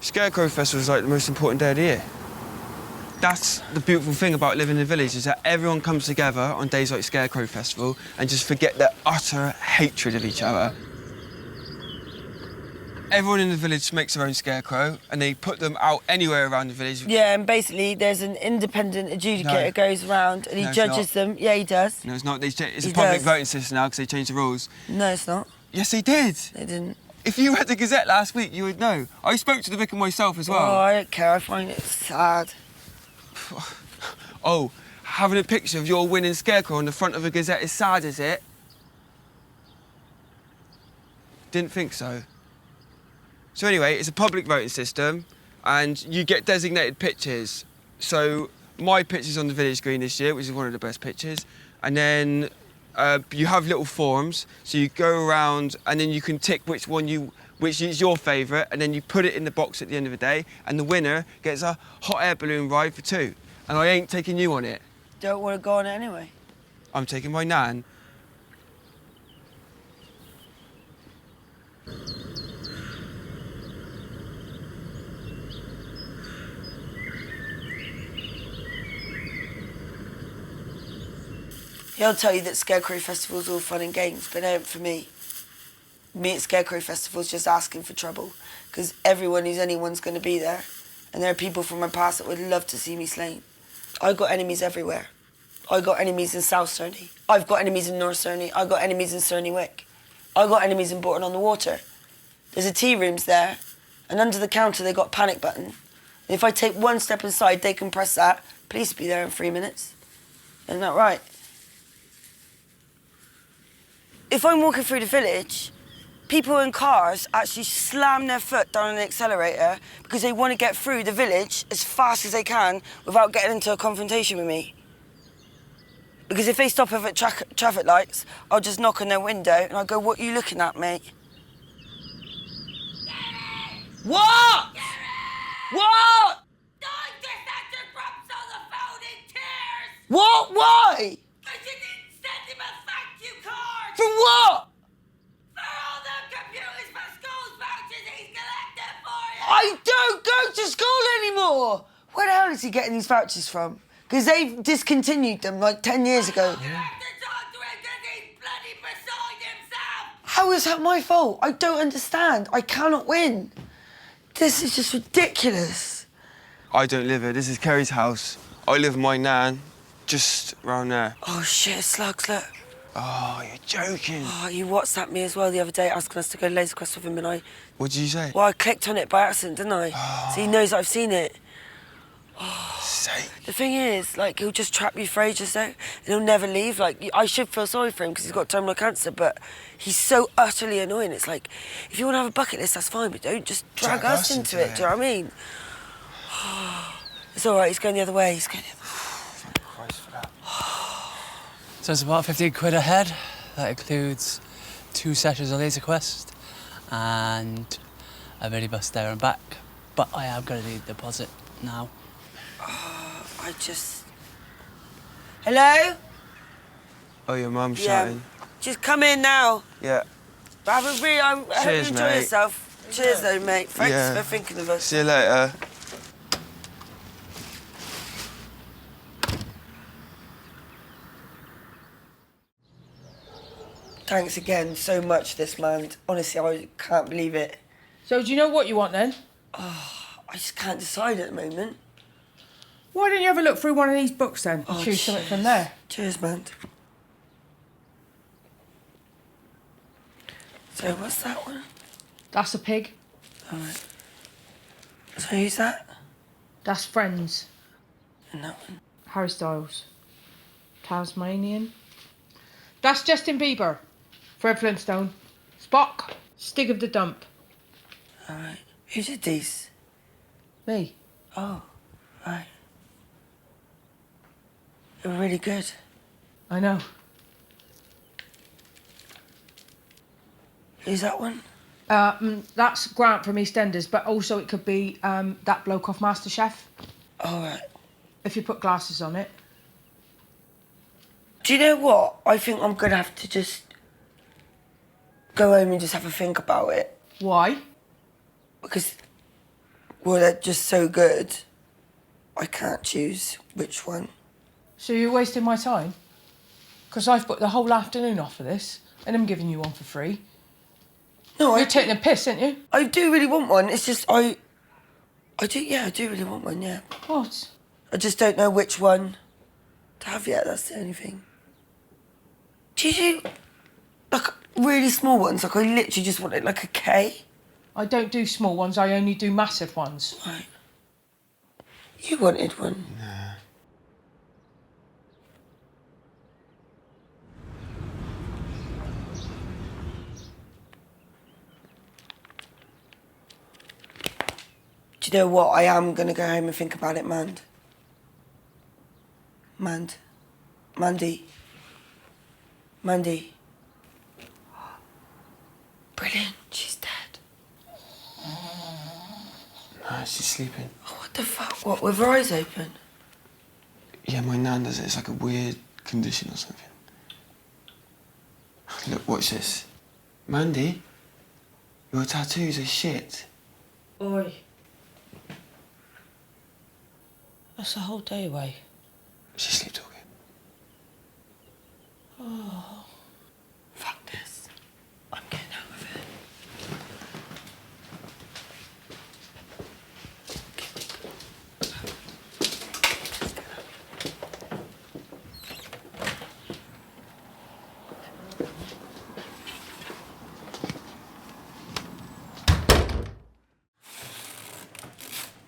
Scarecrow Festival is like the most important day of the year. That's the beautiful thing about living in a village, is that everyone comes together on days like Scarecrow Festival and just forget their utter hatred of each other. Everyone in the village makes their own scarecrow and they put them out anywhere around the village. Yeah, and basically there's an independent adjudicator goes around and he judges them. Yeah, he does. No, it's not. It's a public voting system now because they changed the rules. No, it's not. Yes, they did. They didn't. If you read the Gazette last week, you would know. I spoke to the vicar myself as well. Oh, I don't care. I find it sad. Oh, having a picture of your winning scarecrow on the front of a Gazette is sad, is it? Didn't think so. So anyway, it's a public voting system and you get designated pitches. So my pitch is on the village green this year, which is one of the best pitches. And then you have little forms, so you go around and then you can tick which is your favourite, and then you put it in the box at the end of the day, and the winner gets a hot air balloon ride for 2. And I ain't taking you on it. Don't want to go on it anyway. I'm taking my nan. He'll tell you that Scarecrow Festival's all fun and games, but it ain't for me. Me at Scarecrow Festival's just asking for trouble, because everyone who's anyone's going to be there, and there are people from my past that would love to see me slain. I got enemies everywhere. I got enemies in South Cerney. I've got enemies in North Cerney. I got enemies in Cerney Wick. I got enemies in Bourton on the Water. There's a tea rooms there, and under the counter they got a panic button. And if I take one step inside, they can press that. Police will be there in 3 minutes. Isn't that right? If I'm walking through the village, people in cars actually slam their foot down on the accelerator because they want to get through the village as fast as they can without getting into a confrontation with me. Because if they stop at traffic lights, I'll just knock on their window and I'll go, "What are you looking at, mate?" Gary! What? Gary! What? Don't just answer prompts on the phone in tears! What? Why? Because you didn't send him a thank you card! For what? For all the computers for schools vouchers he's collected for you! I don't go to school anymore! Where the hell is he getting these vouchers from? Because they've discontinued them like 10 years ago. You have to talk to him because he's bloody beside himself! How is that my fault? I don't understand. I cannot win. This is just ridiculous. I don't live here. This is Kerry's house. I live with my nan, just round there. Oh, shit, slugs, look. Oh, you're joking. Oh, you WhatsApped me as well the other day asking us to go laser quest with him and I... What did you say? Well, I clicked on it by accident, didn't I? Oh. So he knows I've seen it. Sake. The thing is, like, he'll just trap you for ages, though, and he'll never leave. Like, I should feel sorry for him because he's got terminal cancer, but he's so utterly annoying. It's like, if you want to have a bucket list, that's fine, but don't just drag us into it. Do you know what I mean? It's all right, he's going the other way. He's going the other way. Thank Christ for that. So it's about 15 quid a head. That includes 2 sessions of laser quest and a mini bus there and back. But I am going to need a deposit now. I just... Hello? Oh, your mum's Yeah. shouting. Just come in now. Yeah. Have a real... I hope you Cheers, enjoy mate. yourself. Cheers, though, mate. Thanks Yeah. for thinking of us. See you later. Thanks again so much, this man. Honestly, I can't believe it. So do you know what you want then? I just can't decide at the moment. Why don't you have a look through one of these books then? Oh, Choose something from there. Cheers, man. So what's that one? That's a pig. All right. So who's that? That's Friends. And that one? Harry Styles. Tasmanian. That's Justin Bieber. Fred Flintstone. Spock. Stig of the Dump. All right. Who did these? Me. Oh, right. They're really good. I know. Who's that one? That's Grant from EastEnders, but also it could be that bloke off MasterChef, All right. if you put glasses on it. Do you know what? I think I'm gonna have to just go home and just have a think about it. Why? Because Well, they're just so good. I can't choose which one. So you're wasting my time? Because I've booked the whole afternoon off for this, and I'm giving you one for free. No, You're taking a piss, aren't you? I do really want one. It's just I do really want one, yeah. What? I just don't know which one to have yet, that's the only thing. Do you do, like, really small ones? Like, I literally just want it like a K? I don't do small ones, I only do massive ones. Right. You wanted one? Nah. Do you know what? I am going to go home and think about it, Mandy. Brilliant, she's dead. Nah, she's sleeping. Oh, what the fuck? What, with her eyes open? Yeah, my nan does it. It's like a weird condition or something. Look, watch this. Mandy, your tattoos are shit. Oi. That's a whole day away. She's sleep talking. Oh. Fuck this. I'm getting out of it.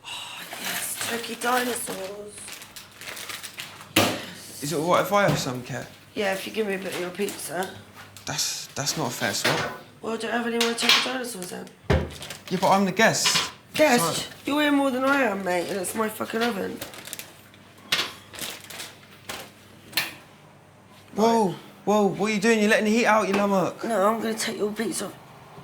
Oh, yes, turkey dinosaurs. Is it all right if I have some, Kat? Yeah, if you give me a bit of your pizza. That's not a fair swap. Well, don't have any more turkey dinosaurs then. Yeah, but I'm the guest. Guess, you're here more than I am, mate, and it's my fucking oven. Whoa, what are you doing? You're letting the heat out, you lummock. No, I'm going to take your pizza,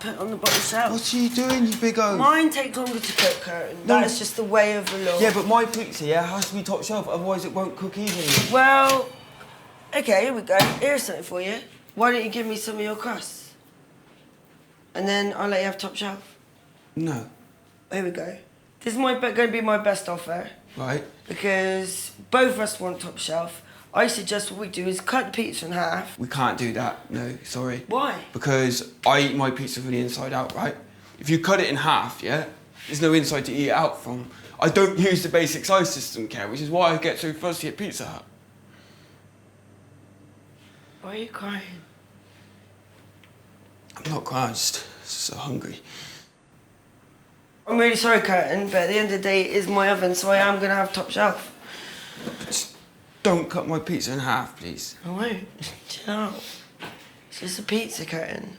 put it on the bottom shelf. What are you doing, you big O? Mine takes longer to cook, Curtin. No. That's just the way of the law. Yeah, but my pizza, has to be top shelf, otherwise it won't cook evenly. Well, okay, here we go. Here's something for you. Why don't you give me some of your crusts? And then I'll let you have top shelf. No. Here we go. This is going to be my best offer. Right. Because both of us want top shelf. I suggest what we do is cut the pizza in half. We can't do that, no, sorry. Why? Because I eat my pizza from the inside out, right? If you cut it in half, there's no inside to eat it out from. I don't use the basic size system, Kev, which is why I get so fussy at Pizza Hut. Why are you crying? I'm not crying, I'm just so hungry. I'm really sorry, Curtin, but at the end of the day, it is my oven, so I am going to have top shelf. Just don't cut my pizza in half, please. I won't. Chill out. It's just a pizza, Curtin.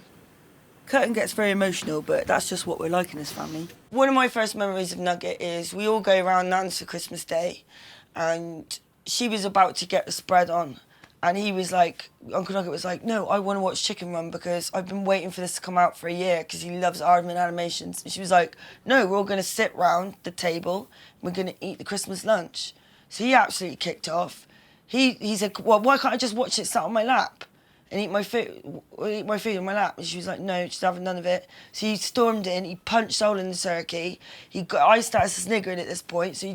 Curtin gets very emotional, but that's just what we're like in this family. One of my first memories of Nugget is we all go around Nan's for Christmas Day, and she was about to get the spread on. And he was like, Uncle Nugget was like, no, I want to watch Chicken Run because I've been waiting for this to come out for a year because he loves Aardman animations. And she was like, no, we're all going to sit round the table and we're going to eat the Christmas lunch. So he absolutely kicked off. He said, well, why can't I just watch it sat on my lap and eat my food on my lap? And she was like, no, she's having none of it. So he stormed in, he punched a hole in the turkey. I started sniggering at this point, so he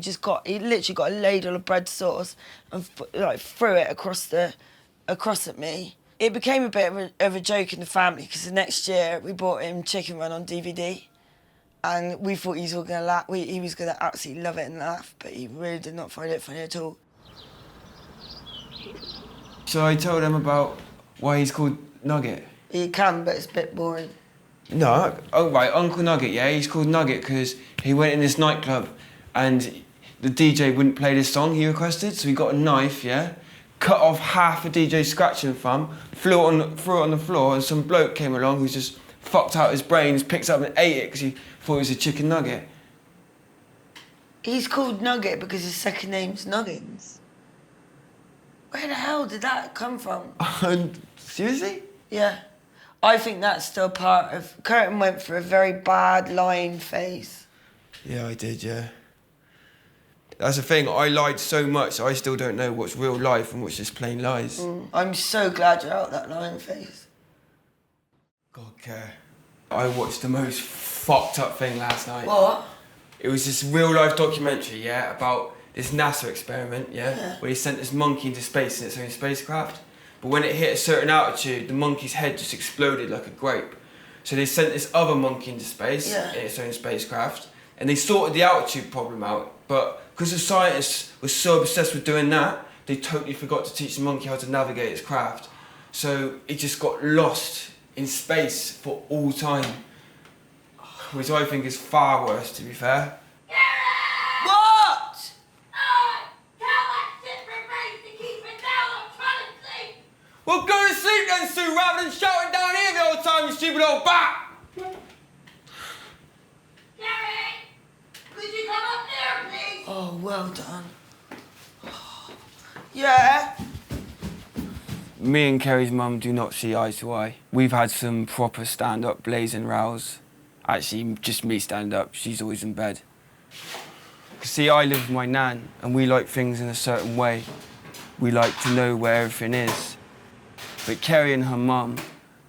literally got a ladle of bread sauce and threw it across at me. It became a bit of a joke in the family because the next year we bought him Chicken Run on DVD. And we thought he was going to laugh. He was going to absolutely love it and laugh, but he really did not find it funny at all. So I told him about why he's called Nugget. You can, but it's a bit boring. No, oh right, Uncle Nugget, he's called Nugget because he went in this nightclub and the DJ wouldn't play this song he requested, so he got a knife, cut off half a DJ's scratching thumb, threw it on the floor, and some bloke came along who just fucked out his brains, picked it up and ate it because he thought it was a chicken nugget. He's called Nugget because his second name's Nuggins. Where the hell did that come from? Seriously? Yeah. I think that's still part of... Curtin went for a very bad lying phase. Yeah, I did, That's the thing, I lied so much, I still don't know what's real life and what's just plain lies. I'm so glad you're out that lying phase. God, care. I watched the most fucked up thing last night. What? It was this real-life documentary, yeah, about this NASA experiment, yeah, where he sent this monkey into space in its own spacecraft. But when it hit a certain altitude, the monkey's head just exploded like a grape. So they sent this other monkey into space in its own spacecraft, and they sorted the altitude problem out. But because the scientists were so obsessed with doing that, they totally forgot to teach the monkey how to navigate its craft. So it just got lost in space for all time. Which I think is far worse, to be fair. What? Tell that shit face to keep it down. I'm trying to sleep. Well, go to sleep then, Sue, rather than shouting down here the whole time, you stupid old bat! Gary, could you come up there, please? Oh, well done. Yeah? Me and Kerry's mum do not see eye to eye. We've had some proper stand-up blazing rows. Actually, just me stand up, she's always in bed. See, I live with my nan, and we like things in a certain way. We like to know where everything is. But Kerry and her mum,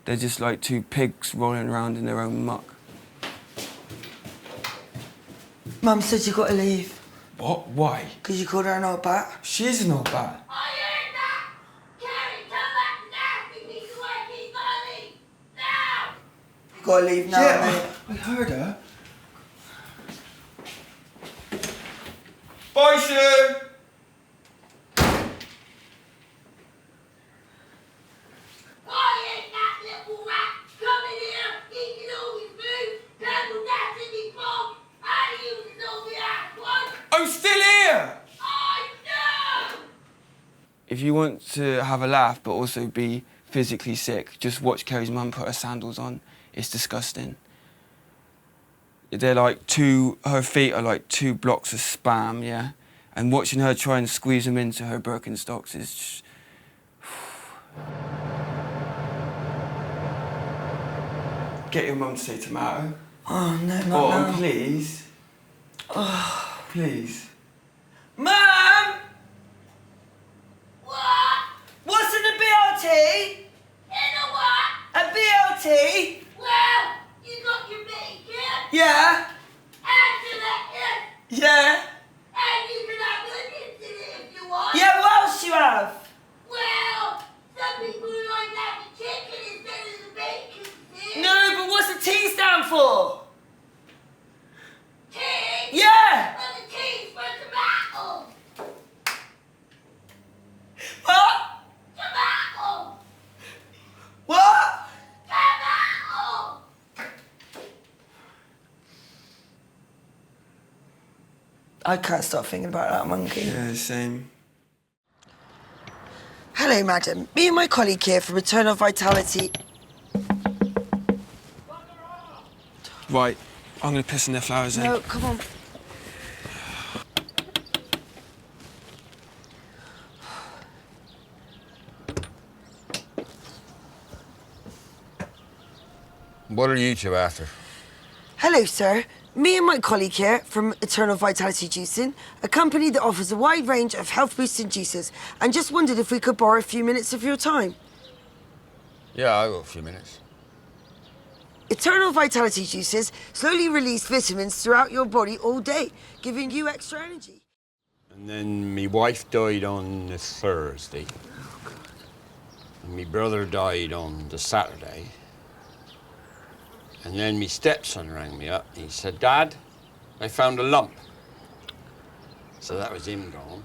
they're just like two pigs rolling around in their own muck. Mum said you got to leave. What? Why? Because you called her an old bat. She is an old bat. I heard that. Gary, tell that nasty piece of work he's gonna leave. Now! You got to leave now, mate. I heard her. Bye, Sue! Why ain't that little rat coming here, eating all his food, double dancing me phone? I used to know the ass one. I'm still here! I know! If you want to have a laugh but also be physically sick, just watch Kerry's mum put her sandals on. It's disgusting. They're like her feet are like 2 blocks of spam, yeah? And watching her try and squeeze them into her Birkenstocks is just... Get your mum to say tomato. Oh, no, not Oh, now. please. Oh. Please. Mum! What? What's in the BLT? In a what? A BLT? Well, you got your bacon. Yeah. And your lettuce. Yeah. And you can have onions in it if you want. Yeah, what else you have? Well, some people like having chicken instead of the bacon, see? No, but what's the T stand for? T? Yeah. Well, the T's for tomato. What? Tomato. What? Tomato. I can't stop thinking about that monkey. Yeah, same. Hello, madam. Me and my colleague here from Eternal Vitality. Right, I'm gonna piss in their flowers then. No, come on. What are you two after? Hello, sir. Me and my colleague here from Eternal Vitality Juicing, a company that offers a wide range of health-boosting juices, and just wondered if we could borrow a few minutes of your time. Yeah, I got a few minutes. Eternal Vitality Juices slowly release vitamins throughout your body all day, giving you extra energy. And then me wife died on the Thursday. And me brother died on the Saturday. And then me stepson rang me up and he said, Dad, I found a lump. So that was him gone.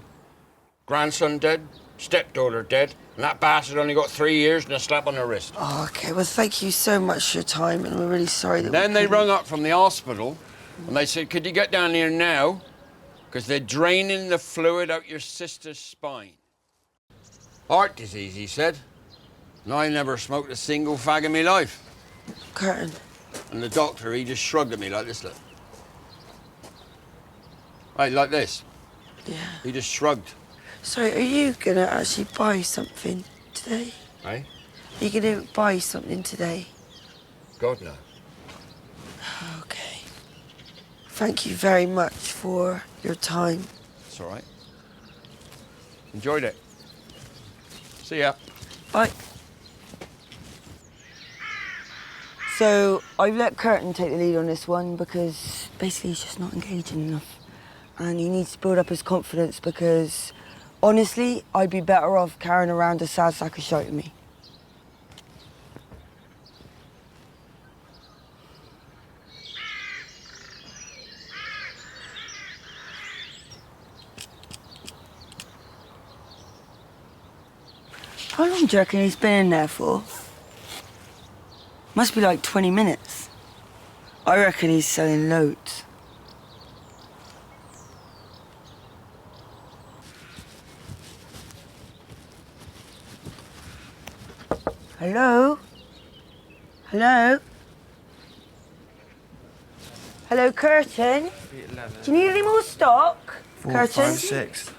Grandson dead, stepdaughter dead, and that bastard only got 3 years and a slap on the wrist. Oh, okay. Well, thank you so much for your time, and we're really sorry that Then we they couldn't- rung up from the hospital and they said, could you get down here now? Because they're draining the fluid out your sister's spine. Heart disease, he said. And I never smoked a single fag in my life. Curtin. And the doctor, he just shrugged at me like this, look. Right, like this. Yeah. He just shrugged. Sorry, are you gonna actually buy something today? Right? Are you gonna buy something today? God, no. Okay. Thank you very much for your time. It's all right. Enjoyed it. See ya. Bye. So I've let Curtin take the lead on this one because Basically, he's just not engaging enough. And he needs to build up his confidence because, honestly, I'd be better off carrying around a sad sack of shite with me. How long do you reckon he's been in there for? Must be like 20 minutes. I reckon he's selling loads. Hello? Hello? Hello, Curtin? Do you need any more stock? 4, Curtin? 5, 6.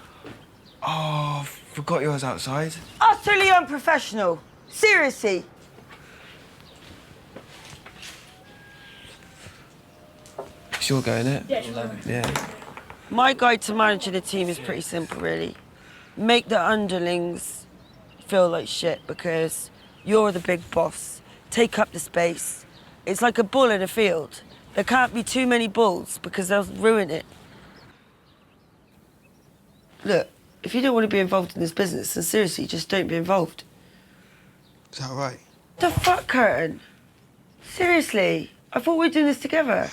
Oh, forgot yours outside. Utterly unprofessional. Seriously. It's your go, innit? Yeah. My guide to managing a team is pretty simple, really. Make the underlings feel like shit because you're the big boss. Take up the space. It's like a bull in a field. There can't be too many bulls because they'll ruin it. Look, if you don't want to be involved in this business, then seriously, just don't be involved. Is that right? The fuck, Curtin? Seriously, I thought we were doing this together.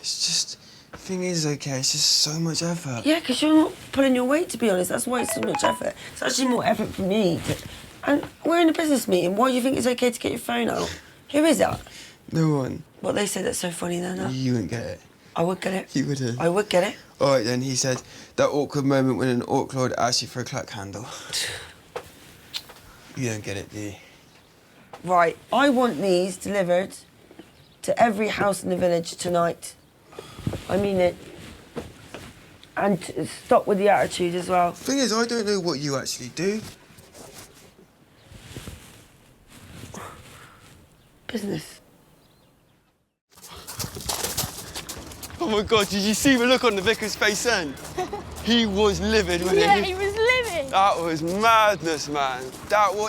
It's just, the thing is, okay, it's just so much effort. Yeah, because you're not pulling your weight, to be honest. That's why it's so much effort. It's actually more effort for me. And we're in a business meeting. Why do you think it's okay to get your phone out? Who is that? No one. What they say that's so funny then, huh? You wouldn't get it. I would get it. You wouldn't. I would get it. All right, then, he said, that awkward moment when an orc lord asks you for a cluck handle. You don't get it, do you? Right, I want these delivered to every house in the village tonight. I mean it. And stop with the attitude as well. Thing is, I don't know what you actually do. Business. Oh my God, did you see the look on the vicar's face then? He was livid, wasn't Yeah, he? he was livid. That was madness, man.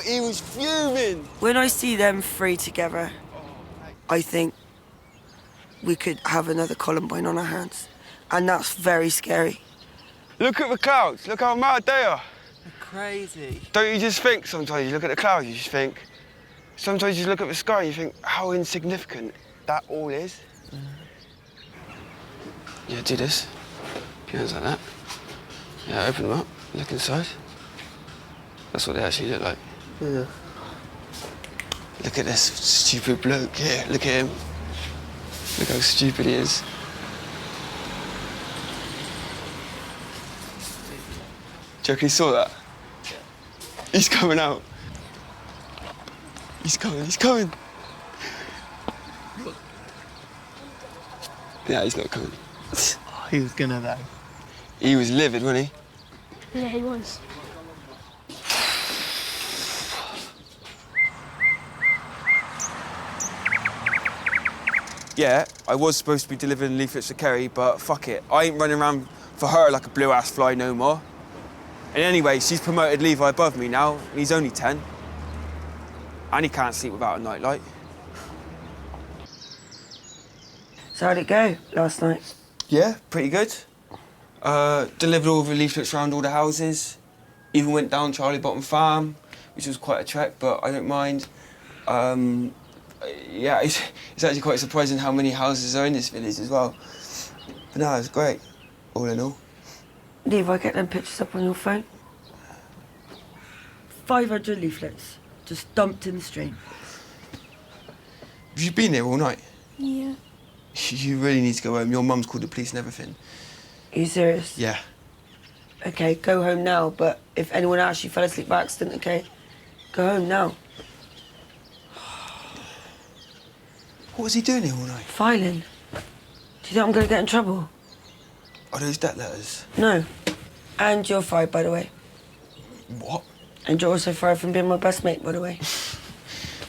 He was fuming. When I see them three together, I think we could have another Columbine on our hands. And that's very scary. Look at the clouds. Look how mad they are. They're crazy. Don't you just think sometimes you look at the clouds, you just think, sometimes you look at the sky and you think how insignificant that all is. Yeah, do this. Put your hands like that. Yeah, open them up. Look inside. That's what they actually look like. Yeah. Look at this stupid bloke here. Look at him. Look how stupid he is. Do you reckon he saw that? He's coming out. He's coming, he's coming. Yeah, he's not coming. He was gonna though. He was livid, wasn't he? Yeah, he was. Yeah, I was supposed to be delivering leaflets to Kerry, but fuck it. I ain't running around for her like a blue-ass fly no more. And anyway, she's promoted Levi above me now, and he's only 10. And he can't sleep without a nightlight. So how'd it go last night? Yeah, pretty good. Delivered all the leaflets around all the houses. Even went down Charlie Bottom Farm, which was quite a trek, but I don't mind. Yeah, it's actually quite surprising how many houses are in this village as well. But no, it's great, all in all. Levi, get them pictures up on your phone. 500 leaflets, just dumped in the stream. Have you been here all night? Yeah. You really need to go home. Your mum's called the police and everything. Are you serious? Yeah. Okay, go home now, but if anyone asks you fell asleep by accident, okay? Go home now. What was he doing here all night? Filing. Do you think I'm gonna get in trouble? Are those debt letters? No. And you're fired, by the way. What? And you're also fired from being my best mate, by the way.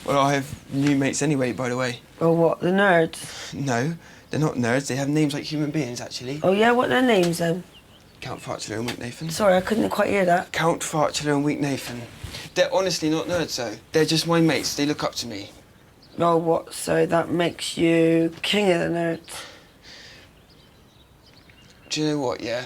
Well, I have new mates anyway, by the way. Or what, the nerds? No, they're not nerds. They have names like human beings, actually. Oh yeah, what are their names then? Count Fartula and Weak Nathan. Sorry, I couldn't quite hear that. Count Fartula and Weak Nathan. They're honestly not nerds, though. They're just my mates. They look up to me. Oh, what? So that makes you king of the nerds? Do you know what, yeah?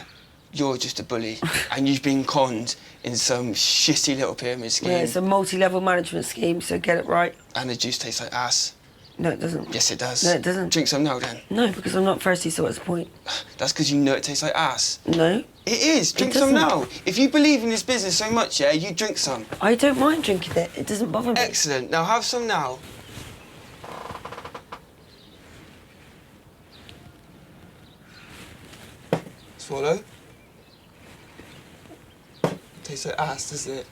You're just a bully, and you've been conned in some shitty little pyramid scheme. Yeah, it's a multi-level management scheme, so get it right. And the juice tastes like ass. No, it doesn't. Yes, it does. No, it doesn't. Drink some now, then. No, because I'm not thirsty, so what's the point? That's because you know it tastes like ass. No. It is. Drink some now. If you believe in this business so much, yeah, you drink some. I don't mind drinking it. It doesn't bother me. Excellent. Now have some now. Swallow. Tastes like ass, doesn't it?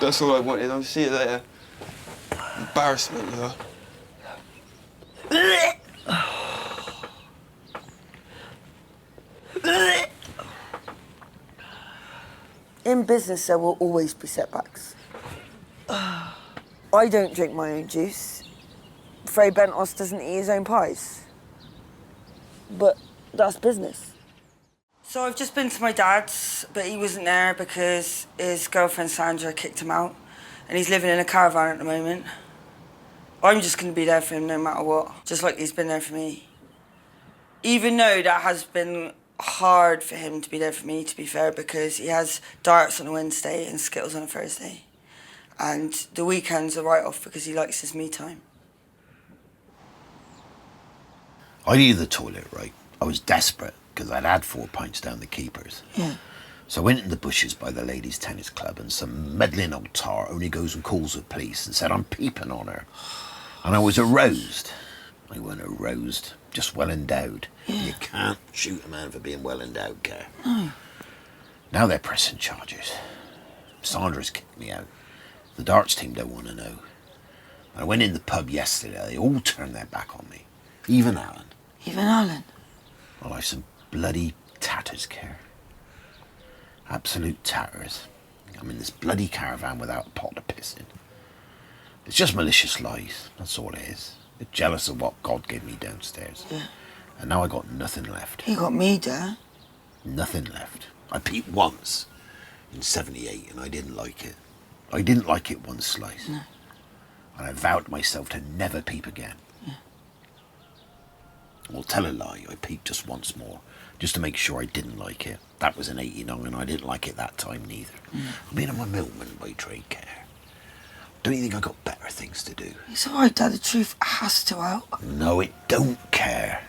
That's all I wanted. I'll see you later. Embarrassment, you are. In business, there will always be setbacks. I don't drink my own juice. Frey Bentos doesn't eat his own pies. But that's business. So I've just been to my dad's, but he wasn't there because his girlfriend Sandra kicked him out, and he's living in a caravan at the moment. I'm just going to be there for him no matter what, just like he's been there for me. Even though that has been hard for him to be there for me, to be fair, because he has darts on a Wednesday and Skittles on a Thursday. And the weekends are right off because he likes his me time. I needed the toilet, right? I was desperate because I'd had 4 pints down the keepers. Yeah. So I went in the bushes by the ladies' tennis club, and some meddling old tar only goes and calls the police and said I'm peeping on her. And I was aroused. I weren't aroused, just well endowed. Yeah. You can't shoot a man for being well endowed, Care. No. Now they're pressing charges. Sandra's kicked me out. The darts team don't want to know. I went in the pub yesterday. They all turned their back on me. Even Alan. Even Alan? Well, I've some bloody tatters, Care. Absolute tatters. I'm in this bloody caravan without a pot to piss in. It's just malicious lies, that's all it is. They're jealous of what God gave me downstairs. Yeah. And now I got nothing left. He got me, Dad. Nothing left. I peeped once in 78 and I didn't like it. I didn't like it one slice. No. And I vowed to myself to never peep again. Yeah. Well, tell a lie, I peeped just once more, just to make sure I didn't like it. That was in 89 and I didn't like it that time neither. I mean, I'm a milkman by trade, Care. Don't you think I got better things to do? It's all right, Dad. The truth has to out. No, it don't, Care.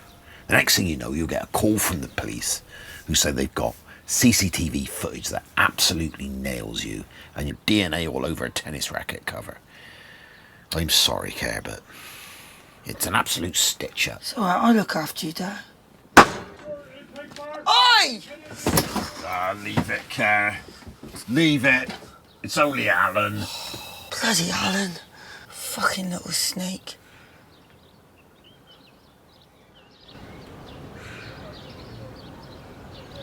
The next thing you know, you'll get a call from the police who say they've got CCTV footage that absolutely nails you and your DNA all over a tennis racket cover. I'm sorry, Care, but it's an absolute stitch-up. It's all right. I'll look after you, Dad. Oi! Ah, leave it, Care. Leave it. It's only Alan. Bloody Alan. Fucking little snake.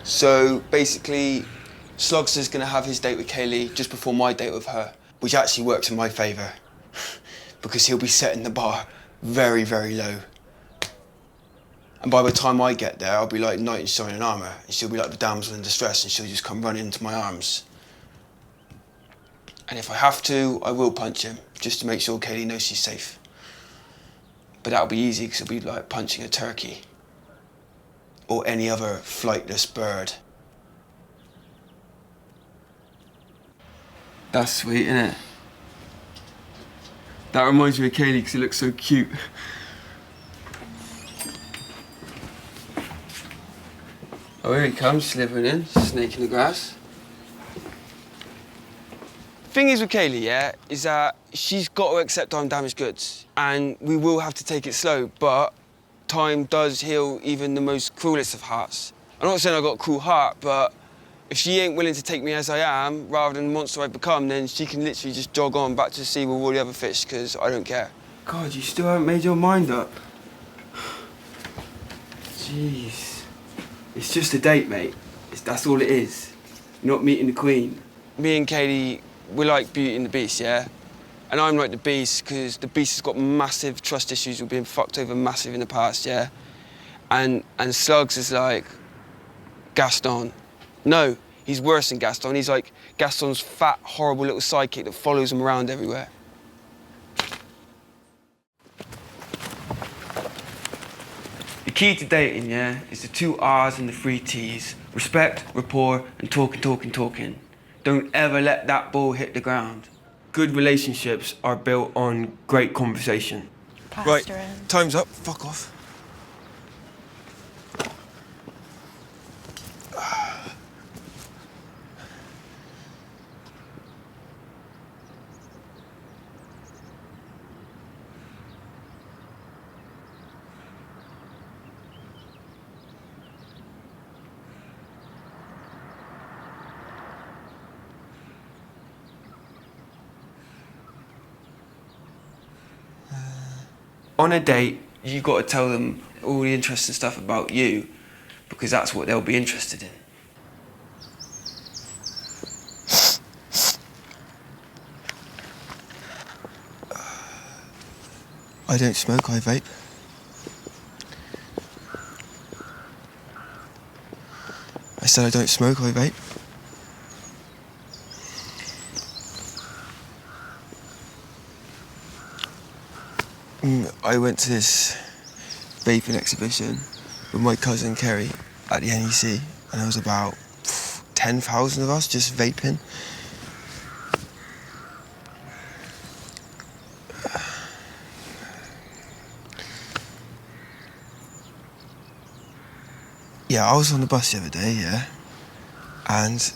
So basically, Slogster's going to have his date with Kaylee just before my date with her, which actually works in my favour because he'll be setting the bar very, very low. And by the time I get there, I'll be like knight in shining armour, and she'll be like the damsel in distress, and she'll just come running into my arms. And if I have to, I will punch him, just to make sure Kaylee knows she's safe. But that'll be easy, because it'll be like punching a turkey. Or any other flightless bird. That's sweet, isn't it? That reminds me of Kaylee, because he looks so cute. Oh, here he comes, slithering in, snake in the grass. Thing is with Kaylee, yeah, is that she's got to accept I'm damaged goods, and we will have to take it slow, but time does heal even the most cruelest of hearts. I'm not saying I've got a cruel heart, but if she ain't willing to take me as I am, rather than the monster I've become, then she can literally just jog on back to the sea with all the other fish, because I don't care. God, you still haven't made your mind up. Jeez. It's just a date, mate. That's all it is. You're not meeting the Queen. Me and Kaylee, we like Beauty and the Beast, yeah? And I'm like the Beast, because the Beast has got massive trust issues with being fucked over massive in the past, yeah? And Slugs is like Gaston. No, He's worse than Gaston. He's like Gaston's fat, horrible little sidekick that follows him around everywhere. The key to dating, yeah, is the 2 R's and the 3 T's. Respect, rapport, and talking. Don't ever let that ball hit the ground. Good relationships are built on great conversation. Right, time's up. Fuck off. On a date, you got to tell them all the interesting stuff about you, because that's what they'll be interested in. I don't smoke, I vape. I said I don't smoke, I vape. I went to this vaping exhibition with my cousin Kerry at the NEC, and there was about 10,000 of us just vaping. Yeah, I was on the bus the other day, yeah, and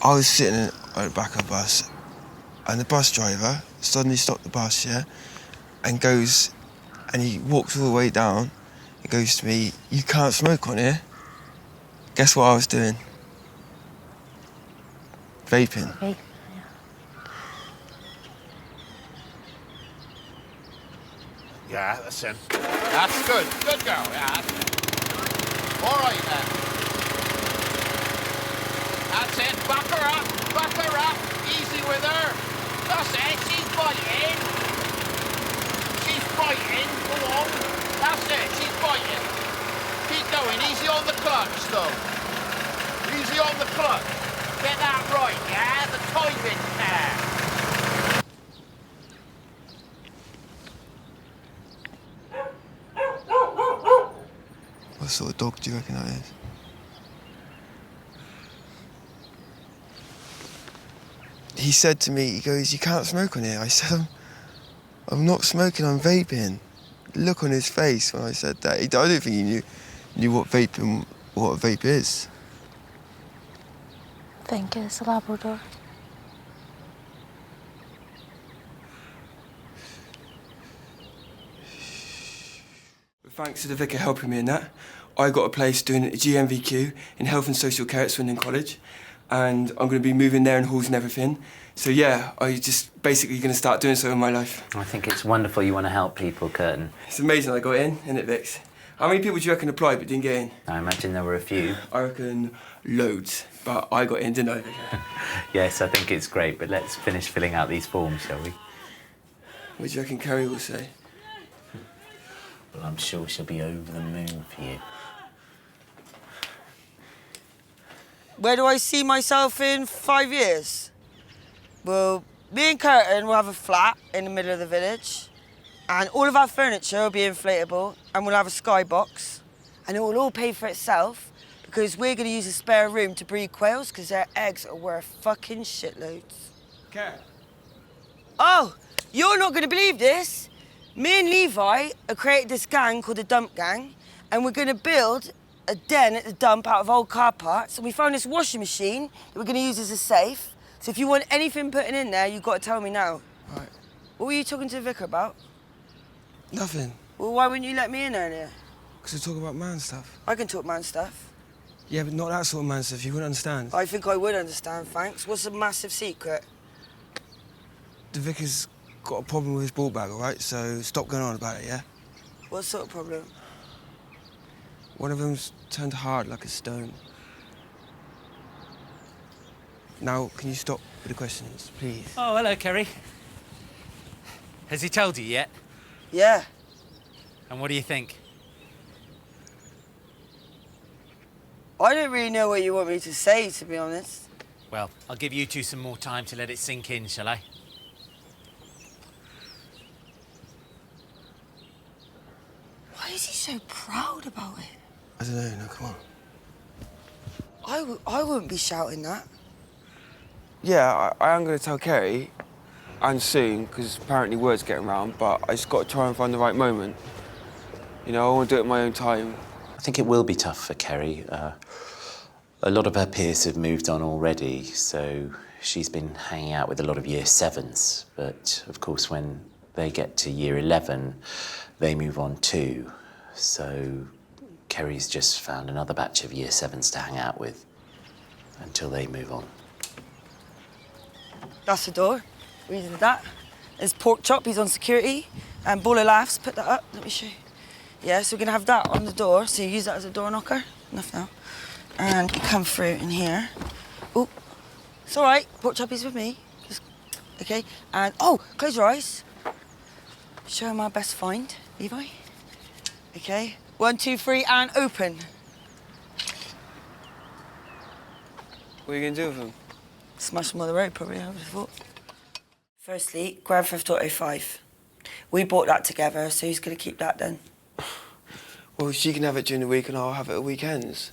I was sitting at the back of the bus, and the bus driver suddenly stopped the bus, yeah, and goes, and he walks all the way down, and goes to me, "You can't smoke on here." Guess what I was doing? Vaping. Okay. Yeah, that's him. That's good. Good girl, yeah. All right, then. That's it. Back her up. Back her up. Easy with her. That's it. She's biting. She's biting. Go on. That's it. She's biting. Keep going. Easy on the clutch, though. Easy on the clutch. Get that right, yeah? The timing there. What sort of dog do you reckon that is? He said to me, he goes, "You can't smoke on here." I said, I'm not smoking, I'm vaping. Look on his face when I said that. I don't think he knew what a vape is. I think it's a Labrador. Thanks to the vicar helping me in that, I got a place doing a GMVQ in Health and Social Care at Swindon College, and I'm going to be moving there in halls and everything. So yeah, I just basically going to start doing so in my life. I think it's wonderful you want to help people, Curtin. It's amazing I got in, isn't it, Vix? How many people do you reckon applied but didn't get in? I imagine there were a few. I reckon loads, but I got in, didn't I, Vicar? Yes, I think it's great, but let's finish filling out these forms, shall we? What do you reckon Kerry will say? Well, I'm sure she'll be over the moon for you. Where do I see myself in 5 years? Well, me and Curtin will have a flat in the middle of the village, and all of our furniture will be inflatable, and we'll have a skybox, and it will all pay for itself because we're going to use a spare room to breed quails because their eggs are worth fucking shitloads. Kerry? Oh, you're not going to believe this. Me and Levi have created this gang called the Dump Gang, and we're going to build a den at the dump out of old car parts, and we found this washing machine that we're going to use as a safe. So if you want anything putting in there, you've got to tell me now. Right. What were you talking to the vicar about? Nothing. Well, why wouldn't you let me in there then? Because we talk about man stuff. I can talk man stuff. Yeah, but not that sort of man stuff, you wouldn't understand. I think I would understand, thanks. What's the massive secret? The vicar's got a problem with his ball bag, all right? So stop going on about it, yeah? What sort of problem? One of them's turned hard like a stone. Now, can you stop with the questions, please? Oh, hello, Kerry. Has he told you yet? Yeah. And what do you think? I don't really know what you want me to say, to be honest. Well, I'll give you two some more time to let it sink in, shall I? Why is he so proud about it? I don't know, no, come on. I wouldn't be shouting that. Yeah, I am going to tell Kerry, and soon, because apparently word's getting around, but I just got to try and find the right moment. You know, I want to do it at my own time. I think it will be tough for Kerry. A lot of her peers have moved on already, so she's been hanging out with a lot of year 7s. But of course, when they get to year 11, they move on too. So Kerry's just found another batch of year 7s to hang out with until they move on. That's the door. We did that. There's pork chop, he's on security. And ball of laughs, put that up, let me show you. Yeah, so we're gonna have that on the door, so you use that as a door knocker. Enough now. And you come through in here. Oh, it's all right, pork chop is with me. Just, okay, and oh, close your eyes. Show him our best find, Levi. Okay, 1, 2, 3, and open. What are you going to do with them? Smash them on the road, probably, I would have thought. Firstly, Grand Theft Auto 5. We bought that together, so he's going to keep that then. Well, she can have it during the week and I'll have it at weekends.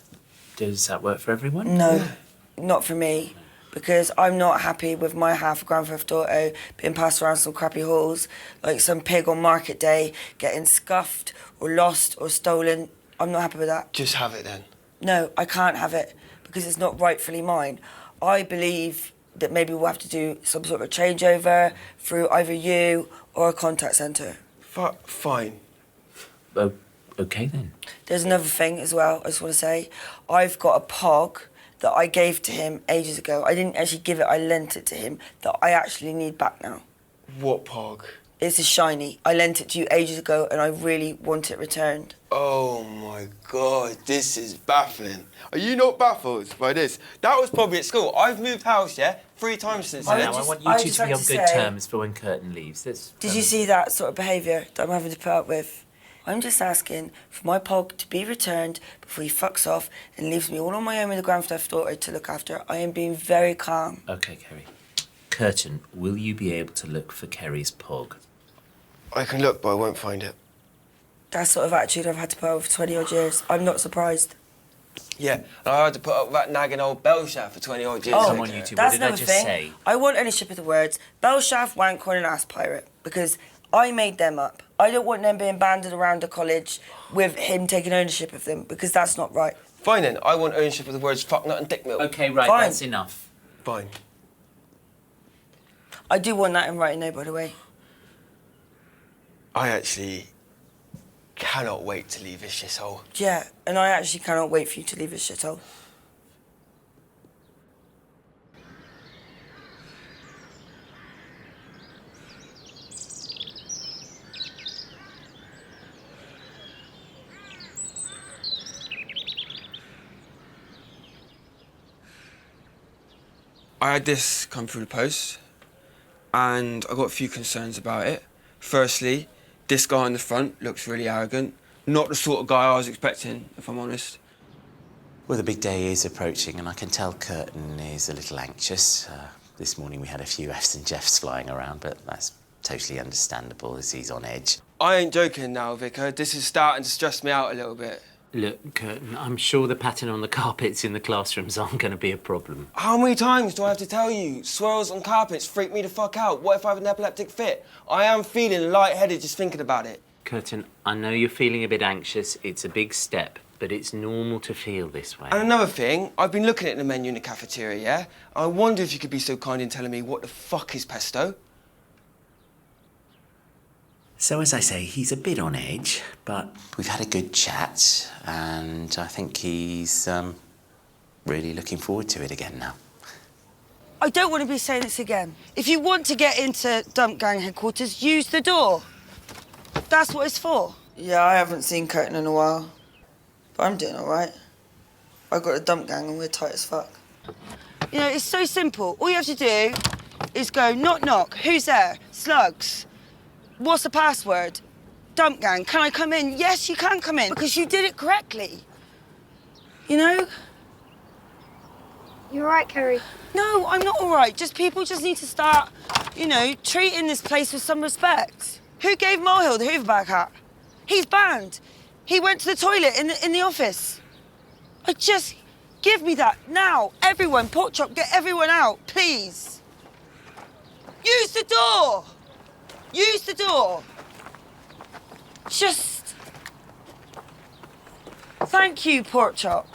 Does that work for everyone? No, not for me, because I'm not happy with my half of Grand Theft Auto being passed around some crappy halls, like some pig on market day getting scuffed or lost or stolen. I'm not happy with that. Just have it then. No, I can't have it because it's not rightfully mine. I believe that maybe we'll have to do some sort of a changeover through either you or a contact centre. Fine. Okay then. There's another thing as well, I just want to say. I've got a POG that I gave to him ages ago. I didn't actually give it, I lent it to him, that I actually need back now. What POG? It's a shiny. I lent it to you ages ago and I really want it returned. Oh my God, this is baffling. Are you not baffled by this? That was probably at school. I've moved house, yeah, 3 times since then. I want you two to be on good terms for when Curtin leaves. Did you see that sort of behaviour that I'm having to put up with? I'm just asking for my POG to be returned before he fucks off and leaves me all on my own with the Grand Theft Auto to look after. I am being very calm. Okay, Kerry. Curtin, will you be able to look for Kerry's POG? I can look, but I won't find it. That sort of attitude I've had to put up for 20 odd years. I'm not surprised. Yeah, and I had to put up with that nagging old bell shaft for 20 odd years. Oh, come on, you two. What that's did I another just thing. say? I want ownership of the words bell shaft, wankhorn and ass pirate because I made them up. I don't want them being banded around the college with him taking ownership of them because that's not right. Fine then, I want ownership of the words fuck nut and dick milk. Okay, right, Fine. that's enough. Fine. I do want that in writing though, by the way. I actually cannot wait to leave this shithole. Yeah, and I actually cannot wait for you to leave this shithole. I had this come through the post, and I got a few concerns about it. Firstly, this guy in the front looks really arrogant. Not the sort of guy I was expecting, if I'm honest. Well, the big day is approaching, and I can tell Curtin is a little anxious. This morning we had a few Fs and Jeffs flying around, but that's totally understandable as he's on edge. I ain't joking now, Vicar. This is starting to stress me out a little bit. Look, Curtin, I'm sure the pattern on the carpets in the classrooms aren't going to be a problem. How many times do I have to tell you? Swirls on carpets freak me the fuck out. What if I have an epileptic fit? I am feeling lightheaded just thinking about it. Curtin, I know you're feeling a bit anxious. It's a big step, but it's normal to feel this way. And another thing, I've been looking at the menu in the cafeteria, yeah? I wonder if you could be so kind in telling me what the fuck is pesto? So, as I say, he's a bit on edge, but we've had a good chat, and I think he's really looking forward to it again now. I don't want to be saying this again. If you want to get into Dump Gang headquarters, use the door. That's what it's for. Yeah, I haven't seen Curtin in a while, but I'm doing all right. I got a Dump Gang and we're tight as fuck. You know, it's so simple. All you have to do is go knock knock. Who's there? Slugs. What's the password? Dump Gang. Can I come in? Yes, you can come in because you did it correctly. You know? You're right, Kerry. No, I'm not all right. People just need to start, treating this place with some respect. Who gave Molehill the Hooverbag hat? He's banned. He went to the toilet in the office. Give me that now. Everyone, pork chop, get everyone out, please. Use the door. Use the door. Thank you, pork chop.